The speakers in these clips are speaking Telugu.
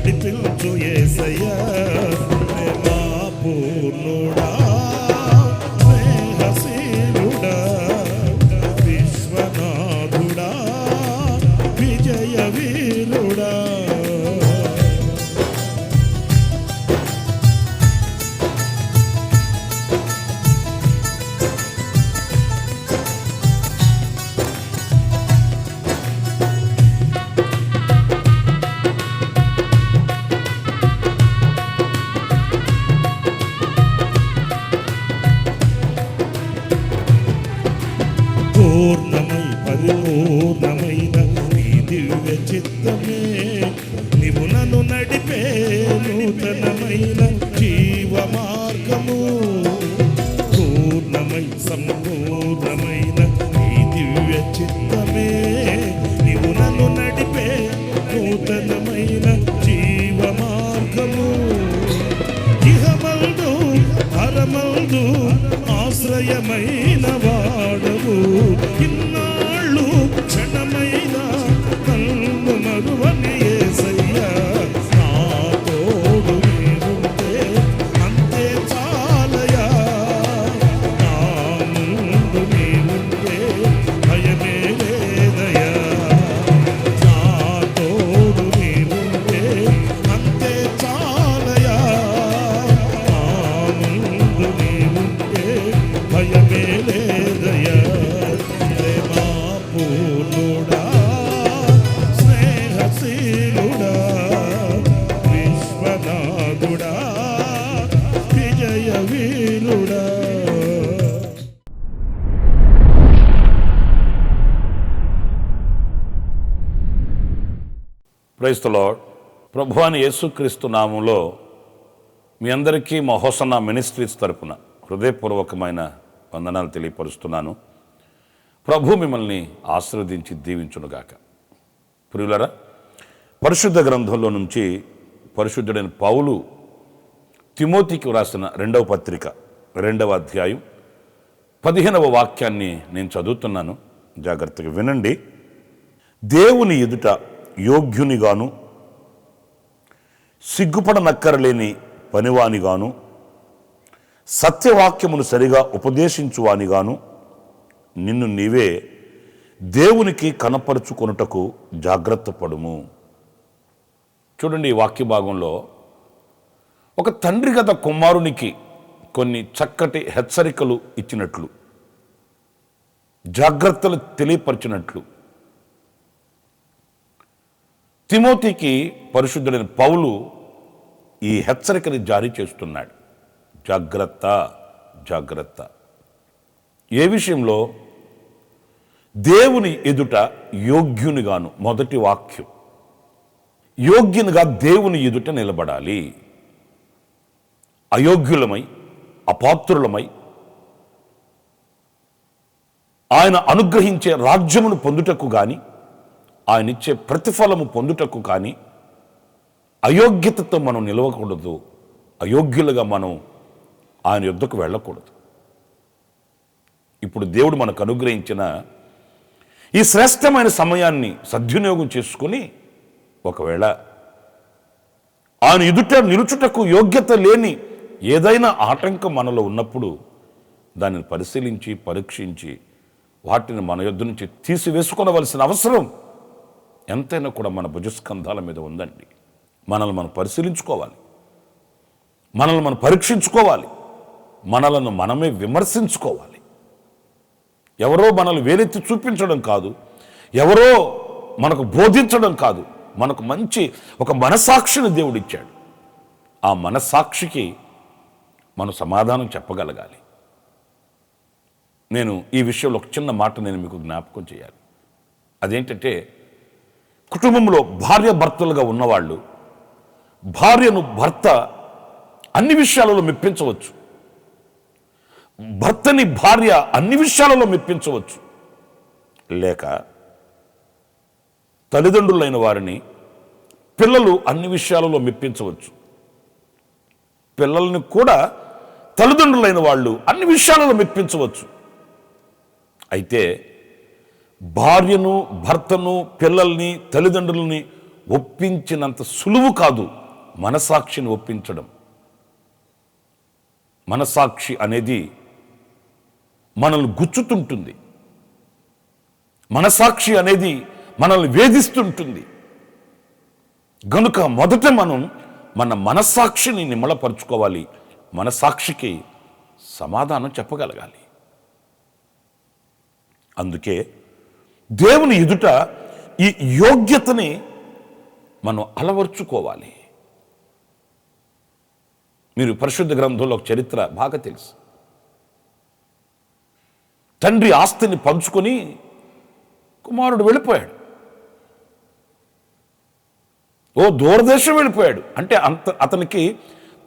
నడిపించు యేసయ్యా ప్రేమ పూర్ణుడా స్నేహశీలుడా విశ్వనాథుడా విజయ వీరుడా పూర్ణమై పరిపూర్ణమైన నీ దివ్య చిత్తమే నీవు నన్ను నడిపే నూతనమైన జీవ మార్గము పూర్ణమై సంపూర్ణమైన నీ దివ్య చిత్తమే నీవు నన్ను నడిపే నూతనమైన జీవ మార్గము ఇహమందు పరమందు ఆశ్రయమైన వాడవు ఇన్నాళ్ళు క్షణమైన కన్ను మరువని యేసయ్యా నా తోడు నీవుంటే అంతే చాలయా నా ముందు నీవుంటే భయమే లేదయా నా తోడు నీవుంటే అంతే చాలయా నా ముందు నీవుంటే భయమే లేదయా ప్రేమ పూర్ణుడా స్నేహశీలుడా విశ్వనాథుడా విజయ వీరుడా. Praise the lord. ప్రభువైన యేసుక్రీస్తు నామంలో మీ అందరికీ మా హోసన్నా మినిస్ట్రీస్ తరపున హృదయపూర్వకమైన వందనాలు తెలియపరుస్తున్నాను. ప్రభు మిమ్మల్ని ఆశీర్వదించి దీవించునుగాక. ప్రియులరా, పరిశుద్ధ గ్రంథంలో నుంచి పరిశుద్ధుడైన పౌలు తిమోతికి వ్రాసిన 2వ పత్రిక 2వ అధ్యాయం 15వ వాక్యాన్ని నేను చదువుతున్నాను. జాగ్రత్తగా వినండి. దేవుని ఎదుట యోగ్యునిగాను సిగ్గుపడనక్కరలేని పనివానిగాను సత్యవాక్యమును సరిగా ఉపదేశించువానిగాను నిన్ను నీవే దేవునికి కనపరుచుకొనుటకు జాగ్రత్త పడుము. చూడండి, ఈ వాక్య భాగంలో ఒక తండ్రి గత కుమారునికి కొన్ని చక్కటి హెచ్చరికలు ఇచ్చినట్లు, జాగ్రత్తలు తెలియపరిచినట్లు తిమోతికి పరిశుద్ధుడైన పౌలు ఈ హెచ్చరికని జారీ చేస్తున్నాడు. జాగ్రత్త, జాగ్రత్త. ఏ విషయంలో? దేవుని ఎదుట యోగ్యునిగాను. మొదటి వాక్యం, యోగ్యునిగా దేవుని ఎదుట నిలబడాలి. అయోగ్యులమై అపాత్రులమై ఆయన అనుగ్రహించే రాజ్యమును పొందుటకు కానీ ఆయన ఇచ్చే ప్రతిఫలము పొందుటకు కానీ అయోగ్యతతో మనం నిలవకూడదు. అయోగ్యులుగా మనం ఆయన యుద్ధకు వెళ్ళకూడదు. ఇప్పుడు దేవుడు మనకు అనుగ్రహించిన ఈ శ్రేష్టమైన సమయాన్ని సద్వినియోగం చేసుకుని ఒకవేళ ఆయన ఎదుట నిలుచుటకు యోగ్యత లేని ఏదైనా ఆటంకం మనలో ఉన్నప్పుడు దానిని పరిశీలించి పరీక్షించి వాటిని మన యుద్ధ నుంచి తీసివేసుకొనవలసిన అవసరం ఎంతైనా కూడా మన భుజస్కంధాల మీద ఉందండి. మనల్ని మనం పరిశీలించుకోవాలి, మనల్ని మనం పరీక్షించుకోవాలి, మనలను మనమే విమర్శించుకోవాలి. ఎవరో మనల్ని వేలెత్తి చూపించడం కాదు, ఎవరో మనకు బోధించడం కాదు. మనకు మంచి ఒక మనసాక్షిని దేవుడిచ్చాడు. ఆ మనసాక్షికి మనం సమాధానం చెప్పగలగాలి. నేను ఈ విషయంలో ఒక చిన్న మాట నేను మీకు జ్ఞాపకం చేయాలి. అదేంటంటే, కుటుంబంలో భార్య భర్తలుగా ఉన్నవాళ్ళు భార్యను భర్త అన్ని విషయాలలో మెప్పించవచ్చు, భర్తని భార్య అన్ని విషయాలలో మెప్పించవచ్చు. లేక తల్లిదండ్రులైన వారిని పిల్లలు అన్ని విషయాలలో మెప్పించవచ్చు. పిల్లల్ని కూడా తల్లిదండ్రులైన వాళ్ళు అన్ని విషయాలలో మెప్పించవచ్చు. అయితే భార్యను భర్తను పిల్లల్ని తల్లిదండ్రులని ఒప్పించినంత సులువు కాదు మనసాక్షిని ఒప్పించడం. మనసాక్షి అనేది మనల్ని గుచ్చుతుంటుంది. మనసాక్షి అనేది మనల్ని వేధిస్తుంటుంది. గనుక మొదట మనం మన మనసాక్షిని నిమ్మళపరుచుకోవాలి. మనసాక్షికి సమాధానం చెప్పగలగాలి. అందుకే దేవుని ఎదుట ఈ యోగ్యతని మనం అలవర్చుకోవాలి. మీరు పరిశుద్ధ గ్రంథంలో ఒక చరిత్ర బాగా తెలుసు. తండ్రి ఆస్తిని పంచుకొని కుమారుడు వెళ్ళిపోయాడు. ఓ దూరదేశం వెళ్ళిపోయాడు. అంటే అతనికి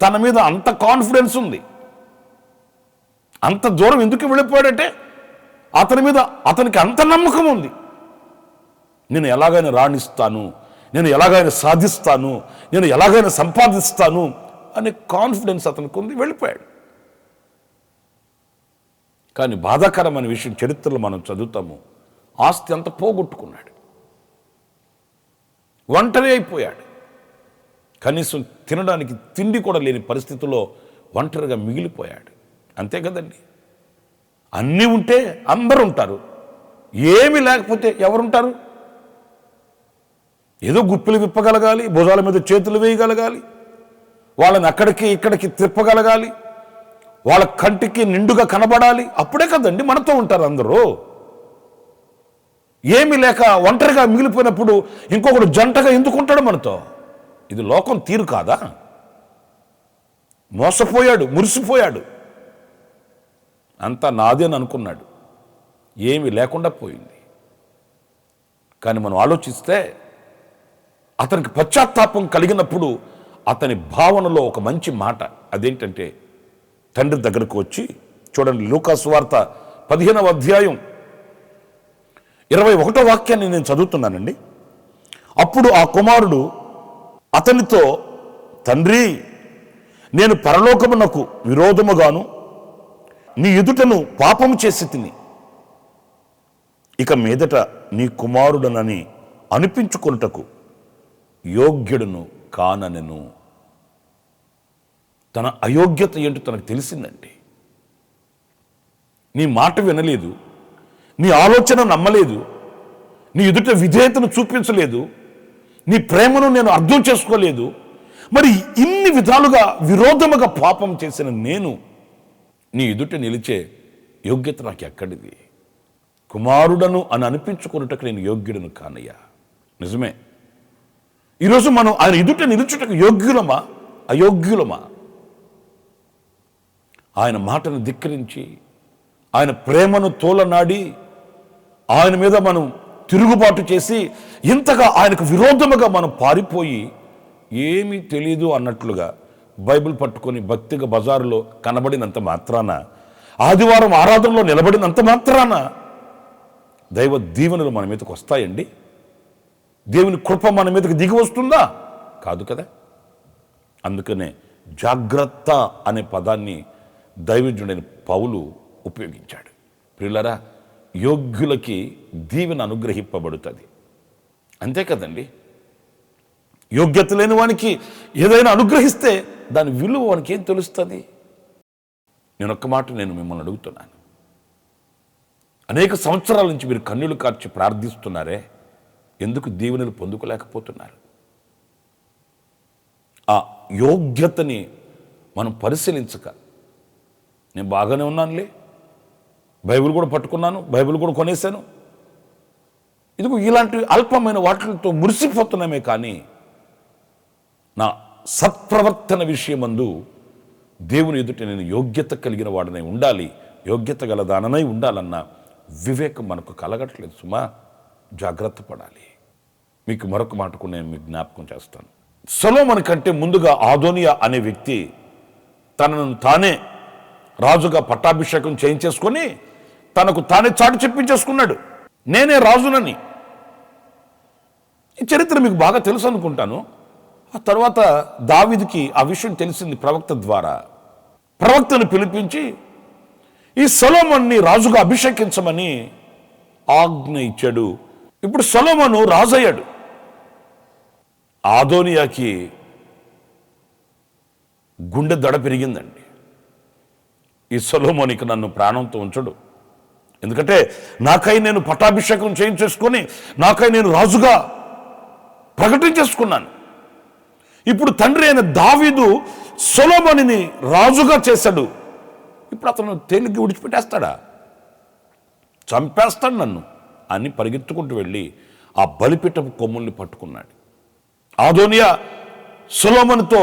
తన మీద అంత కాన్ఫిడెన్స్ ఉంది. అంత దూరం ఎందుకు వెళ్ళిపోయాడంటే అతనికి అంత నమ్మకం ఉంది. నేను ఎలాగైనా రాణిస్తాను, నేను ఎలాగైనా సాధిస్తాను, నేను ఎలాగైనా సంపాదిస్తాను అనే కాన్ఫిడెన్స్ అతనికి ఉంది. వెళ్ళిపోయాడు. కానీ బాధాకరమైన విషయం చరిత్రలో మనం చదువుతాము. ఆస్తి అంతా పోగొట్టుకున్నాడు. ఒంటరి అయిపోయాడు. కనీసం తినడానికి తిండి కూడా లేని పరిస్థితుల్లో ఒంటరిగా మిగిలిపోయాడు. అంతే కదండి. అన్నీ ఉంటే అందరూ ఉంటారు, ఏమీ లేకపోతే ఎవరుంటారు? ఏదో గుప్పిలు విప్పగలగాలి, భుజాల మీద చేతులు వేయగలగాలి, వాళ్ళని అక్కడికి ఇక్కడికి తిప్పగలగాలి, వాళ్ళ కంటికి నిండుగా కనబడాలి. అప్పుడే కదండి మనతో ఉంటారు అందరూ. ఏమీ లేక ఒంటరిగా మిగిలిపోయినప్పుడు ఇంకొకడు జంటగా ఎందుకుంటాడు మనతో? ఇది లోకం తీరు కాదా? మోసపోయాడు, మురిసిపోయాడు, అంతా నాదే అని అనుకున్నాడు. ఏమీ లేకుండా పోయింది. కానీ మనం ఆలోచిస్తే అతనికి పశ్చాత్తాపం కలిగినప్పుడు అతని భావనలో ఒక మంచి మాట. అదేంటంటే తండ్రి దగ్గరకు వచ్చి, చూడండి లూకా సువార్త 15వ అధ్యాయం 21వ వాక్యాన్ని నేను చదువుతున్నానండి. అప్పుడు ఆ కుమారుడు అతనితో, తండ్రి, నేను పరలోకమునకు విరోధముగాను నీ ఎదుటను పాపము చేసి తిని ఇక మీదట నీ కుమారుడనని అనిపించుకొనుటకు యోగ్యుడును కాననెను. తన అయోగ్యత ఏంటో తనకు తెలిసిందండి. నీ మాట వినలేదు, నీ ఆలోచన నమ్మలేదు, నీ ఎదుట విధేయతను చూపించలేదు, నీ ప్రేమను నేను అర్థం చేసుకోలేదు. మరి ఇన్ని విధాలుగా విరోధముగా పాపం చేసిన నేను నీ ఎదుట నిలిచే యోగ్యత నాకు ఎక్కడిది? కుమారుడను అని అనిపించుకున్నటకు నేను యోగ్యుడను కానయ్యా. నిజమే. ఈరోజు మనం ఆయన ఎదుట నిలుచుటకు యోగ్యులమా అయోగ్యులమా? ఆయన మాటను ధిక్కరించి, ఆయన ప్రేమను తోలనాడి, ఆయన మీద మనం తిరుగుబాటు చేసి ఇంతగా ఆయనకు విరోధముగా మనం పారిపోయి ఏమీ తెలియదు అన్నట్లుగా బైబిల్ పట్టుకొని భక్తిగా బజారులో కనబడినంత మాత్రాన, ఆదివారం ఆరాధనలో నిలబడినంత మాత్రాన దైవ దీవెనలు మన మీదకి వస్తాయండి? దేవుని కృప మన మీదకి దిగి వస్తుందా? కాదు కదా. అందుకనే జాగ్రత్త అనే పదాన్ని దైవజనుడైన పౌలు ఉపయోగించాడు. ప్రియులారా, యోగ్యులకి దీవెన అనుగ్రహింపబడుతుంది. అంతే కదండి. యోగ్యత లేని వానికి ఏదైనా అనుగ్రహిస్తే దాని విలువ వానికి ఏం తెలుస్తుంది? నేను ఒక్క మాట నేను మిమ్మల్ని అడుగుతున్నాను. అనేక సంవత్సరాల నుంచి మీరు కన్నీళ్లు కార్చి ప్రార్థిస్తున్నారే, ఎందుకు దీవెనలు పొందుకోలేకపోతున్నారు? ఆ యోగ్యతని మనం పరిశీలించక, నేను బాగానే ఉన్నానులే, బైబిల్ కూడా పట్టుకున్నాను, బైబిల్ కూడా కొనేశాను, ఇదిగో ఇలాంటి అల్పమైన వాటితో మురిసిపోతున్నామే. కానీ నా సత్ప్రవర్తన విషయమందు దేవుని ఎదుట నేను యోగ్యత కలిగిన వాడనై ఉండాలి, యోగ్యత గల దాననై ఉండాలన్న వివేకం మనకు కలగట్లేదు సుమా. జాగ్రత్త పడాలి. మీకు మరొక మాటకు నేను మీకు జ్ఞాపకం చేస్తాను. సొలొమోను కంటే ముందుగా అదోనియా అనే వ్యక్తి తనను తానే రాజుగా పట్టాభిషేకం చేయించేసుకొని తనకు తానే చాటు చెప్పించేసుకున్నాడు, నేనే రాజునని. ఈ చరిత్ర మీకు బాగా తెలుసు అనుకుంటాను. ఆ తర్వాత దావీదుకి ఆ విషయం తెలిసింది ప్రవక్త ద్వారా. ప్రవక్తను పిలిపించి ఈ సొలొమోనుని రాజుగా అభిషేకించమని ఆజ్ఞ ఇచ్చాడు. ఇప్పుడు సొలొమోను రాజు అయ్యాడు. ఆదోనియాకి గుండె దడ పెరిగిందండి. ఈ సొలొమోనికి నన్ను ప్రాణంతో ఉంచడు, ఎందుకంటే నాకై నేను పట్టాభిషేకం చేయించేసుకొని నాకై నేను రాజుగా ప్రకటించేసుకున్నాను. ఇప్పుడు తండ్రి అయిన దావీదు సొలొమోనుని రాజుగా చేశాడు. ఇప్పుడు అతను తేలిగ్గా విడిచిపెట్టేస్తాడా? చంపేస్తాడు నన్ను అని పరిగెత్తుకుంటూ వెళ్ళి ఆ బలిపీఠపు కొమ్ముల్ని పట్టుకున్నాడు. ఆదోనియా సొలొమోనుతో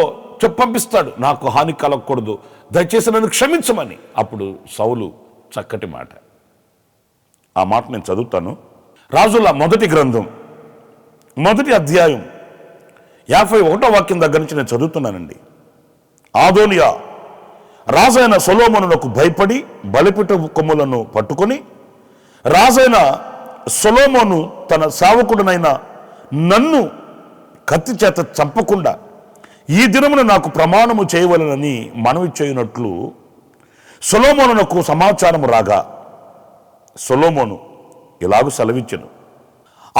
పంపిస్తాడు, నాకు హాని కలగకూడదు, దయచేసి నన్ను క్షమించమని. అప్పుడు సౌలు చక్కటి మాట, ఆ మాట నేను చదువుతాను. రాజుల మొదటి గ్రంథం 1వ అధ్యాయం 51వ వాక్యం దగ్గర నుంచి నేను చదువుతున్నానండి. ఆదోనియా రాజైన సొలొమోనునకు భయపడి బలిపీఠపు కొమ్ములను పట్టుకొని, రాజైన సొలొమోను తన సేవకుడునైన నన్ను కత్తి చేత చంపకుండా ఈ దినమున నాకు ప్రమాణము చేయవలనని మనవి చేయనట్లు సొలొమోనునకు సమాచారము రాగా, సొలొమోను ఇలాగూ సెలవిచ్చెను,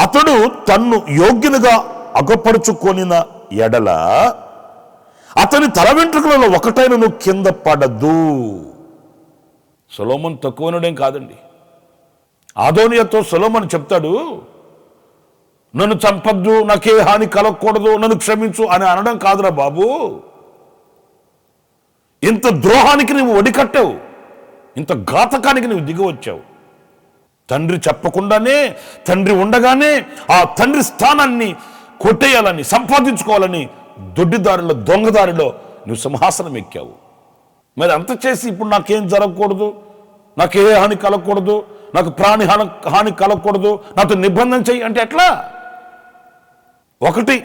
అతడు తన్ను యోగ్యునిగా అగపరుచుకొనిన ఎడల అతని తల వెంట్రుకలలో ఒకటైనను కింద పడదు. సొలొమోను తక్కువనడేం కాదండి. ఆదోనియాతో సొలొమోను చెప్తాడు, నన్ను చంపద్దు, నాకే హాని కలగకూడదు, నన్ను క్షమించు అని అనడం కాదురా బాబు. ఇంత ద్రోహానికి నువ్వు ఒడికట్టావు, ఇంత ఘాతకానికి నువ్వు దిగి వచ్చావు. తండ్రి చెప్పకుండానే, తండ్రి ఉండగానే ఆ తండ్రి స్థానాన్ని కొట్టేయాలని, సంపాదించుకోవాలని దొడ్డిదారిలో, దొంగదారిలో నువ్వు సింహాసనం ఎక్కావు. మరి అంత చేసి ఇప్పుడు నాకేం జరగకూడదు, నాకే హాని కలగకూడదు, నాకు ప్రాణి హాని కలగకూడదు, నాతో నిబంధన చెయ్యి అంటే ఎట్లా? ఒకటి,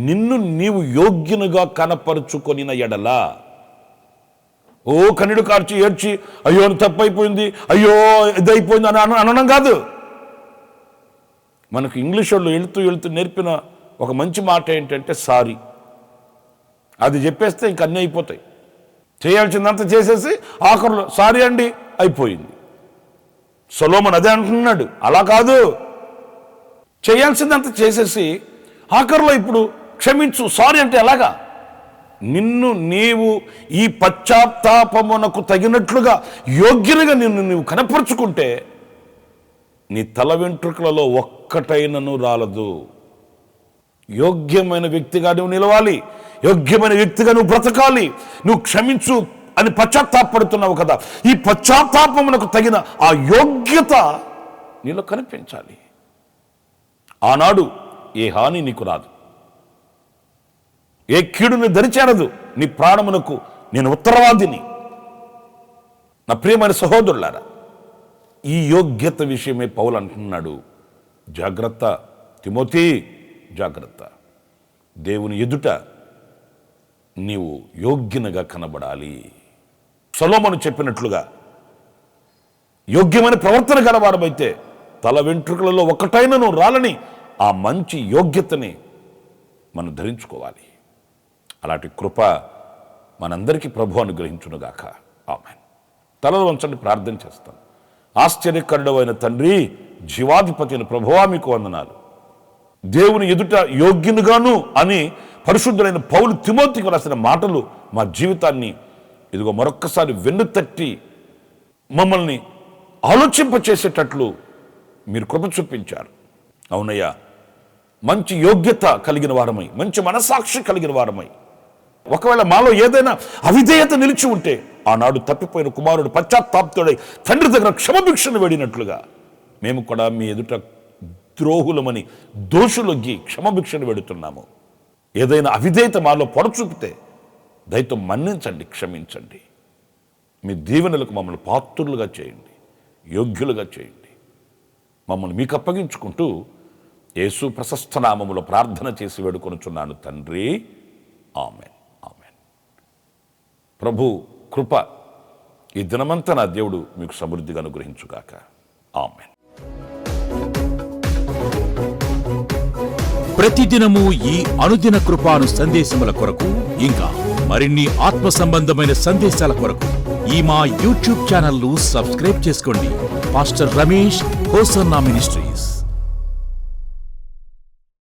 నిన్ను నీవు యోగ్యునిగా కనపరుచుకొనిన ఎడల, ఓ కన్నీడు కార్చి ఏడ్చి అయ్యో తప్పైపోయింది, అయ్యో ఇదైపోయింది అని అనడం కాదు. మనకు ఇంగ్లీష్ వాళ్ళు వెళుతూ నేర్పిన ఒక మంచి మాట ఏంటంటే సారీ. అది చెప్పేస్తే ఇంక అన్నీ అయిపోతాయి. చేయాల్సిందంతా చేసేసి ఆఖరులో సారీ అండి అయిపోయింది. సొలొమోను అదే అంటున్నాడు, అలా కాదు, చేయాల్సిందంతా చేసేసి ఆఖరులో ఇప్పుడు క్షమించు, సారీ అంటే ఎలాగా? నిన్ను నీవు ఈ పశ్చాత్తాపమునకు తగినట్లుగా యోగ్యునిగా నిన్ను నీవు కనపరుచుకుంటే నీ తల వెంట్రుకలలో ఒక్కటైనను రాలదు. యోగ్యమైన వ్యక్తిగా నువ్వు నిలవాలి, యోగ్యమైన వ్యక్తిగా నువ్వు బ్రతకాలి. నువ్వు క్షమించు అని పశ్చాత్తాపడుతున్నావు కదా, ఈ పశ్చాత్తాపమునకు తగిన ఆ యోగ్యత నీలో కనిపించాలి. ఆనాడు ఏ హాని నీకు రాదు, ఏ కీడుని దరిచేరదు. నీ ప్రాణమునకు నేను ఉత్తరవాదిని. నా ప్రియమైన సహోదరులారా, ఈ యోగ్యత విషయమే పౌలు అంటున్నాడు, జాగ్రత్త తిమోతి, జాగ్రత్త. దేవుని ఎదుట నీవు యోగ్యునిగా కనబడాలి. సొలొమోను చెప్పినట్లుగా యోగ్యమైన ప్రవర్తన గలవారమైతే తల వెంట్రుకలలో ఒకటైనను రాలని ఆ మంచి యోగ్యతని మనం ధరించుకోవాలి. అలాంటి కృప మనందరికీ ప్రభు అనుగ్రహించునుగాక. ఆమేన్. తలలు వంచండి, ప్రార్థన చేస్తాం. ఆశ్చర్యకరుడైన తండ్రి, జీవాధిపతి అయిన ప్రభువా మీకు వందనాలు. దేవుని ఎదుట యోగ్యునిగాను అని పరిశుద్ధులైన పౌలు తిమోతికి రాసిన మాటలు మా జీవితాన్ని ఇదిగో మరొక్కసారి వెన్నుతట్టి మమ్మల్ని ఆలోచింపచేసేటట్లు మీరు కృప చూపించారు. అవునయ్యా, మంచి యోగ్యత కలిగిన వారమై, మంచి మనసాక్షి కలిగిన వారమై, ఒకవేళ మాలో ఏదైనా అవిధేయత నిలిచి ఉంటే ఆనాడు తప్పిపోయిన కుమారుడు పశ్చాత్తాప్తుడై తండ్రి దగ్గర క్షమభిక్షను వేడినట్లుగా మేము కూడా మీ ఎదుట ద్రోహులమని దోషులొగ్గి క్షమభిక్షను వేడుతున్నాము. ఏదైనా అవిధేయత మాలో పొడచూపితే దయతో మన్నించండి, క్షమించండి. మీ దీవెనలకు మమ్మల్ని పాత్రులుగా చేయండి, యోగ్యులుగా చేయండి. మమ్మల్ని మీకు అప్పగించుకుంటూ యేసు ప్రశస్త నామములో ప్రార్థన చేసి వేడుకొనుచున్నాను తండ్రి. ఆమేన్, ఆమేన్. ప్రభు కృప ఈ దినమంతా నా దేవుడు మీకు సమృద్ధిగా అనుగ్రహించుగాక. ఆమేన్. ప్రతిదినము ఈ అనుదిన కృపాను సందేశముల కొరకు, ఇంకా మరిన్ని ఆత్మ సంబంధమైన సందేశాల కొరకు ఈ మా యూట్యూబ్ ఛానల్ ను సబ్స్క్రైబ్ చేసుకోండి. Pastor Ramesh hosanna ministries.